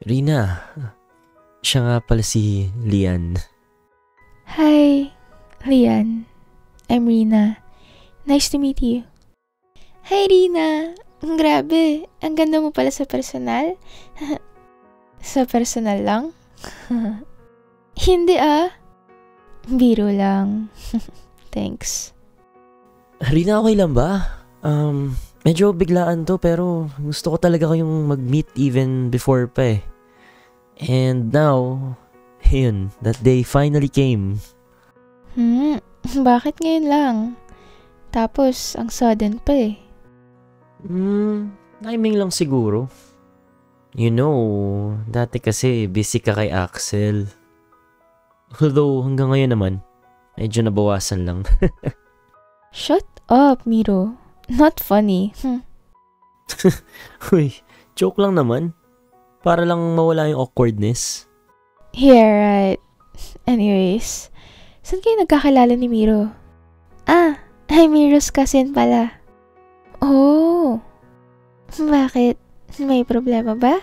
Rina, siya nga pala si Lian. Hi, Lian. I'm Rina. Nice to meet you. Hi, Rina. Grabe, ang ganda mo pala sa personal. Sa personal lang? Hindi ah. Biro lang. Thanks. Rina, okay lang ba? Medyo biglaan to pero gusto ko talaga kayong mag-meet even before pa eh. And now, yun, that day finally came. Bakit ngayon lang? Tapos, ang sudden pa eh. Timing lang siguro. You know, dati kasi busy ka kay Axel. Although hanggang ngayon naman, medyo nabawasan lang. Shut up, Miro. Not funny. Uy, joke lang naman. Para lang mawala yung awkwardness. Yeah, right. Anyways, saan kayo nagkakilala ni Miro? I'm Miro's cousin pala. Oh, bakit? May problema ba?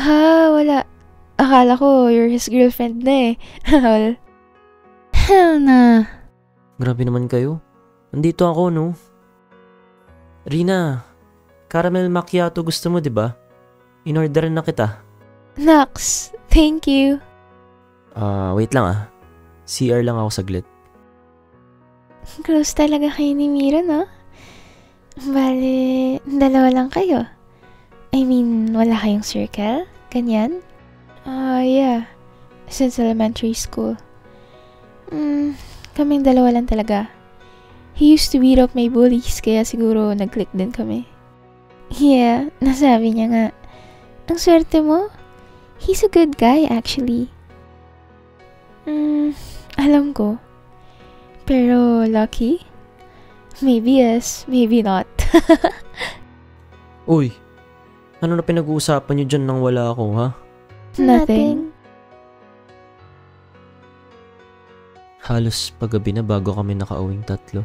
Wala. Akala ko you're his girlfriend na eh. Hell na. Grabe naman kayo. Nandito ako, no? Rina, caramel macchiato gusto mo, di ba? In-orderan na kita. Nox, thank you. Wait lang ah. CR lang ako saglit. Close talaga kayo ni Miro, no? Bale, dalawa lang kayo. I mean, wala kayong circle? Ganyan? Yeah. Since elementary school. Kaming dalawa lang talaga. He used to beat up my bullies, kaya siguro nag-click din kami. Yeah, nasabi niya nga. Ang swerte mo? He's a good guy, actually. Alam ko. Pero lucky? Maybe yes, maybe not. Uy, ano na pinag-uusapan niyo dyan nang wala ako, ha? Nothing. Halos paggabi na bago kami nakauwing tatlo.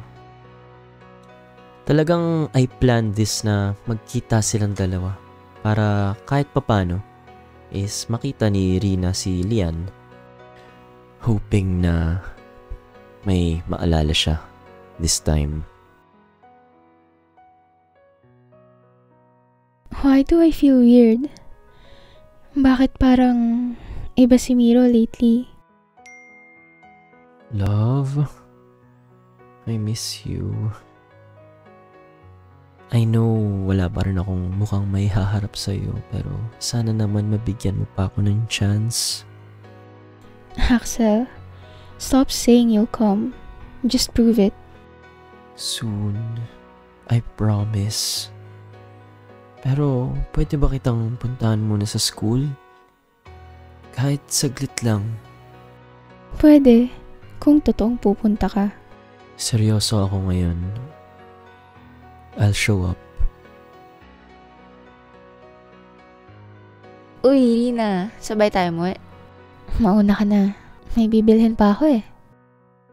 Talagang I planned this na magkita silang dalawa para kahit papano is makita ni Rina si Lian. Hoping na may maalala siya this time. Why do I feel weird? Bakit parang iba si Miro lately? Love, I miss you. I know wala pa rin akong mukhang may haharap sa'yo pero sana naman mabigyan mo pa ako ng chance. Axel, stop saying you'll come. Just prove it. Soon, I promise. Pero pwede ba kitang puntahan muna sa school? Kahit saglit lang. Pwede, kung totoong pupunta ka. Seryoso ako ngayon. I'll show up. Uy, Rina, sabay tayo mo eh. Mauna ka na. May bibilhin pa ako eh.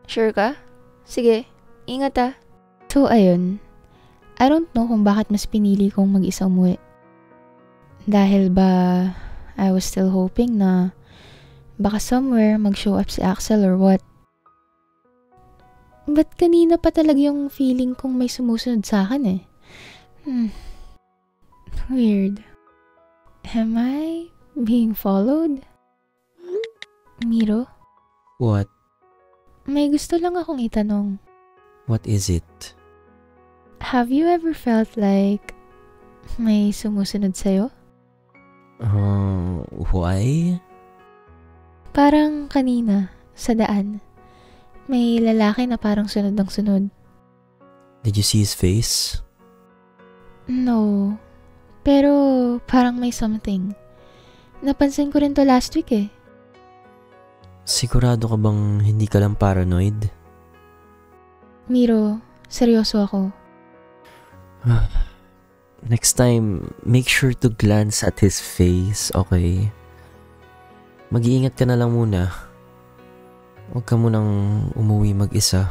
Sure ka? Sige, ingat ah. So ayun, I don't know kung bakit mas pinili kong mag-isa umuwi. Dahil ba I was still hoping na baka somewhere mag-show up si Axel or what. Ba't kanina pa talaga yung feeling kong may sumusunod sa akin eh? Weird. Am I being followed? Miro? What? May gusto lang akong itanong. What is it? Have you ever felt like may sumusunod sa'yo? Why? Parang kanina, sa daan. May lalaki na parang sunod ng sunod. Did you see his face? No. Pero parang may something. Napansin ko rin to last week eh. Sigurado ka bang hindi ka lang paranoid? Miro, seryoso ako. Next time, make sure to glance at his face, okay? Mag-iingat ka na lang muna. Huwag ka munang umuwi mag-isa.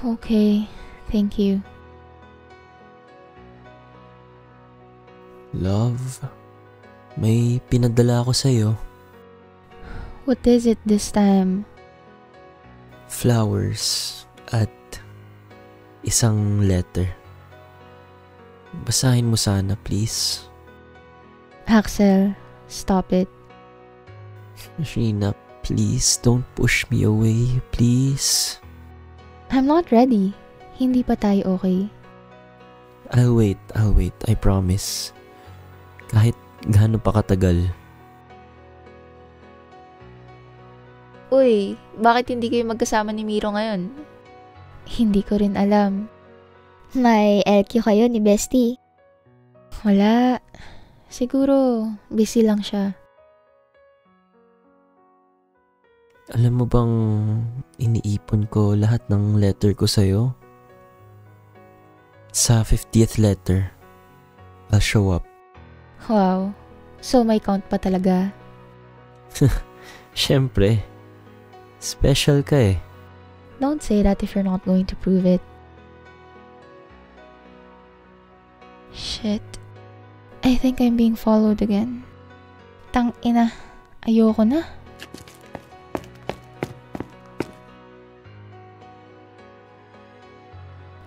Okay, thank you. Love, May pinadala ako sa'yo. What is it this time? Flowers at isang letter. Basahin mo sana, please. Axel, stop it. Rina, please don't push me away, please. I'm not ready. Hindi pa tayo okay. I'll wait, I promise. Kahit gaano pa katagal. Uy, bakit hindi kayo magkasama ni Miro ngayon? Hindi ko rin alam. May LQ kayo ni Bestie? Wala. Siguro, busy lang siya. Alam mo bang iniipon ko lahat ng letter ko sa'yo? Sa 50th letter, I'll show up. Wow. So may count pa talaga. Siyempre. Special ka eh. Don't say that if you're not going to prove it. Shit. I think I'm being followed again. Tangina. Ayoko na.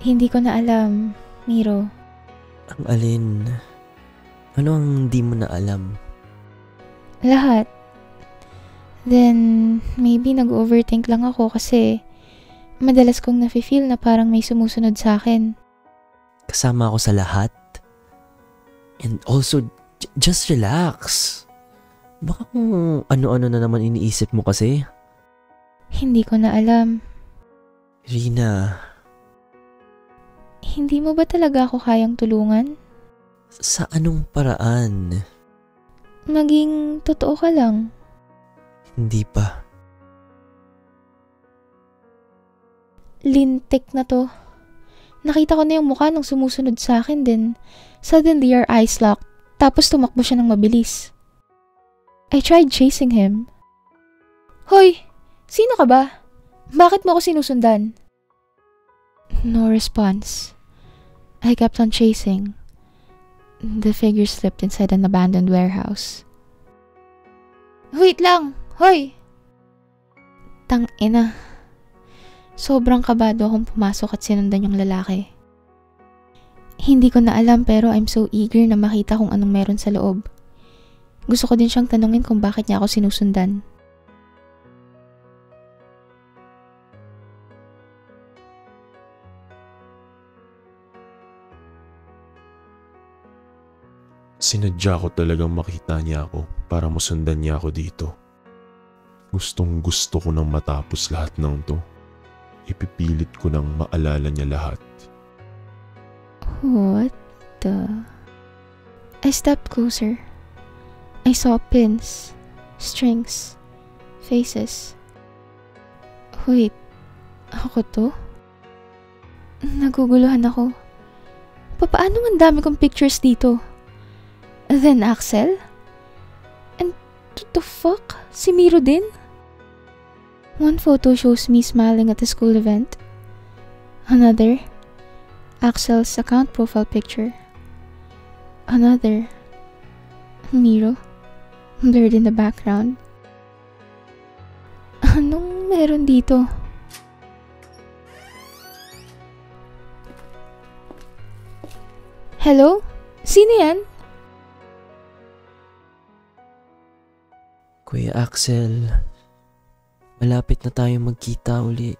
Hindi ko na alam, Miro. Ang alin? Ano ang di mo na alam? Lahat. Then, maybe nag-overthink lang ako kasi madalas kong nafe-feel na parang may sumusunod sa akin. Kasama ako sa lahat. And also, just relax. Baka kung ano-ano na naman iniisip mo kasi. Hindi ko na alam. Rina, Hindi mo ba talaga ako kayang tulungan? sa anong paraan? Maging totoo ka lang. Hindi pa. Lintik na to. Nakita ko na yung mukha ng sumusunod sa akin din. Suddenly our eyes locked. Tapos tumakbo siya ng mabilis. I tried chasing him. Hoy! Sino ka ba? Bakit mo ako sinusundan? No response. I kept on chasing. The figure slipped inside an abandoned warehouse. Wait lang! Hoy! Tangina. Sobrang kabado akong pumasok at sinundan yung lalaki. Hindi ko na alam pero I'm so eager na makita kung anong meron sa loob. Gusto ko din siyang tanungin kung bakit niya ako sinusundan. Sinadya ko talagang makita niya ako para masundan niya ako dito. Gustong gusto ko nang matapos lahat ng to. Ipipilit ko nang maalala niya lahat. What the... I stepped closer. I saw pins, strings, faces. Wait, ako to? Naguguluhan ako. Paano man dami kong pictures dito? Then Axel? And the fuck? Si Miro din? One photo shows me smiling at a school event. Another, Axel's account profile picture. Another, Miro, blurred in the background. Anong meron dito? Hello? Sino yan? Kuya Axel, malapit na tayo magkita uli.